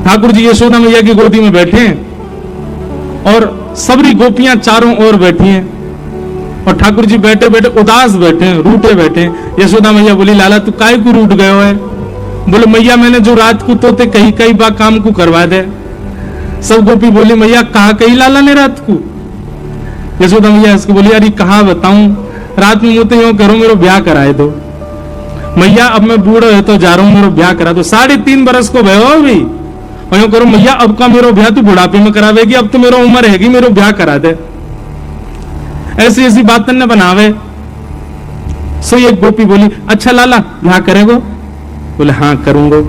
ठाकुर जी यशोदा मैया की गोदी में बैठे हैं और सबरी गोपियां चारों ओर बैठी हैं और ठाकुर जी बैठे बैठे उदास बैठे हैं, रूठे बैठे हैं। यशोदा मैया बोली, लाला तू काहे को रूठ गयो है? बोले, मैया मैंने जो रात को तोते कहीं कई बार काम को करवा दे। सब गोपी बोली, मैया कहा कही लाला ने रात को? यशोदा मैया इसको बोली, अरे कहा बताऊं, रात में मुझे यूं करो मेरा ब्याह कराए दो। मैया अब मैं बूढ़ा है तो जा रहा हूं, मेरा ब्याह करा दो। 3.5 बरस को भयो अभी, और यूं करो मैया अब का मेरा ब्याह तू बुढ़ापे में करावेगी, अब तो मेरा उम्र रहेगी, मेरा ब्याह करा दे। ऐसी ऐसी बातें न बनावे। सो एक गोपी बोली, अच्छा लाला ब्याह करेगो? बोले, हाँ करूंगो।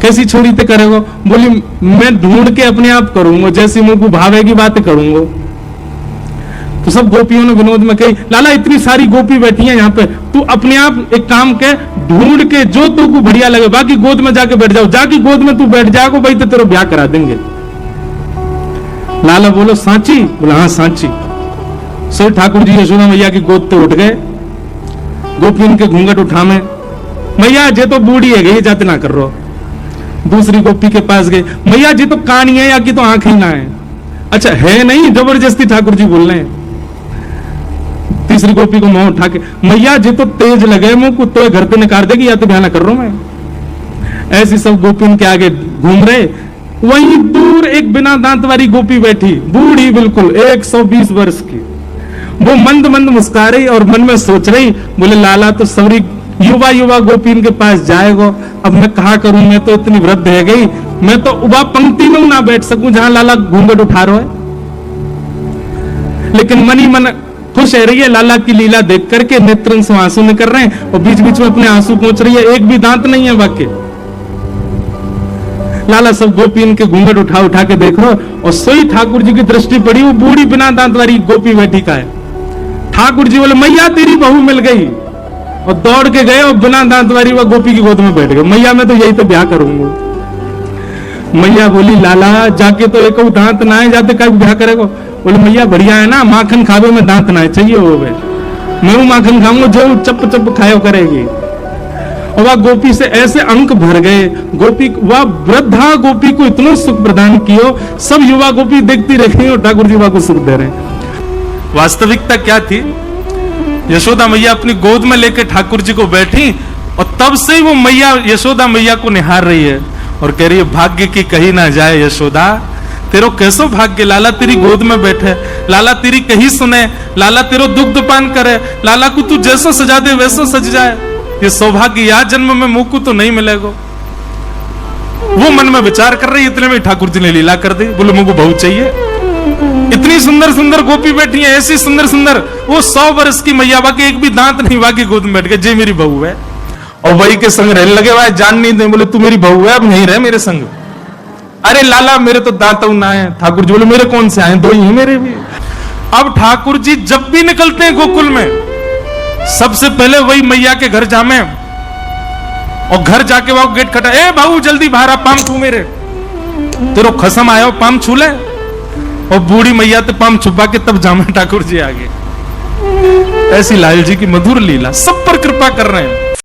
कैसी छोड़ी ते करेगो? बोली, मैं ढूंढ के अपने आप करूंगा, जैसी मुझे को भावेगी बात करूंगा। तो सब गोपियों ने विनोद में कही, लाला इतनी सारी गोपी बैठी हैं यहाँ पे, तू अपने आप एक काम के ढूंढ के जो तू को बढ़िया लगे, बाकी गोद में जाके बैठ जाओ, जाके गोद में तू बैठ जाओ भाई तो तेरा ब्याह करा देंगे। लाला बोलो, सांची? बोला, हाँ सांची। सो ठाकुर जी यशोदा मैया की गोद तो उठ गए। गोपी उनके घूंघट उठा में, मैया जे तो बूढ़ी है गई, जाते ना कर रो। दूसरी गोपी के पास गए, मैया जी तो कानी है या की तो आंखें ना है? अच्छा है नहीं, जबरदस्ती ठाकुर जी बोल रहे हैं। तीसरी गोपी को मुंह उठा के, मैया जी तो तेज लगे मुंह को, तो घर पे निकाल देगी या तो ध्यान कर रहा हूं मैं। ऐसी सब गोपी उनके आगे घूम रहे। वहीं दूर एक बिना दांत वाली गोपी बैठी, बूढ़ी बिल्कुल 120 वर्ष की। वो मंद मंद मुस्कुरा रही और मन में सोच रही, बोले लाला तो सवरी युवा युवा गोपी इनके पास जाएगा, अब मैं कहा करूं, मैं तो इतनी वृद्ध है गई, मैं तो उबा पंक्ति में ना बैठ सकूं जहां लाला घूंघट उठा रहा है। लेकिन मनी मन खुश है रही है लाला की लीला देख करके, नेत्रन से आंसू निकल रहे हैं और बीच बीच में अपने आंसू पहुंच रही है, एक भी दांत नहीं है वाक्य। लाला सब गोपी इनके घूंघट उठा उठा के देख रहे और सोई ठाकुर जी की दृष्टि पड़ी, वो बूढ़ी बिना दांत वाली गोपी बैठी का है। ठाकुर जी बोले, मैया तेरी बहू मिल गई, और दौड़ के गए और बिना दांत वाली वह गोपी की गोद में बैठ गए। मैया मैं तो यही तो ब्याह करूंगा। मैया बोली, लाला जाके तो एक दांत ना है, जाते कब ब्याह करेगा? बोले, मैया बढ़िया है ना, माखन खावे में दांत ना है, चाहिए वो वे, मैं वो माखन खाऊंगा जो चप चप खायो करेगी। और वह गोपी से ऐसे अंक भर गए, गोपी वह वृद्धा गोपी को इतना सुख प्रदान किया, सब युवा गोपी देखती रही और ठाकुर जी वह को सुख दे रहे। वास्तविकता क्या थी? यशोदा मैया अपनी गोद में लेकर ठाकुर जी को बैठी और तब से ही वो मैया यशोदा मैया को निहार रही है और कह रही है, भाग्य की कही ना जाए यशोदा, तेरो कैसो भाग्य, लाला तेरी गोद में बैठे, लाला तेरी कही सुने, लाला तेरो दुग्ध पान करे, लाला को तू जैसा सजा दे वैसा सज जाए। ये सौभाग्य या जन्म में मुंह को तो नहीं मिलेगा। वो मन में विचार कर रही, इतने में ठाकुर जी ने लीला कर दी। बोले, मुझको बहू चाहिए। इतनी सुंदर सुंदर गोपी बैठी है, ऐसी सुंदर सुंदर, वो 100 वर्ष की मैया, बाकी एक भी दांत नहीं, बाकी गोद में बैठ गए, जे मेरी बहू है। और वही के संग रहने लगे, वह जान नहीं दे। बोले, तू मेरी बहू है, अब नहीं रहे मेरे संग। अरे लाला मेरे तो दांत ना है। ठाकुर जी बोले, मेरे कौन से आए, 2 ही मेरे भी। अब ठाकुर जी जब भी निकलते हैं गोकुल में, सबसे पहले वही मैया के घर जामे और घर जाके वह गेट खटा, ए बाबू जल्दी बाहर आ, पाम छू मेरे, तेरो खसम आयो, पाम छू ले। और बूढ़ी मैया तो पाम छुपा के तब जामे ठाकुर जी आगे। ऐसी लाल जी की मधुर लीला, सब पर कृपा कर रहे हैं।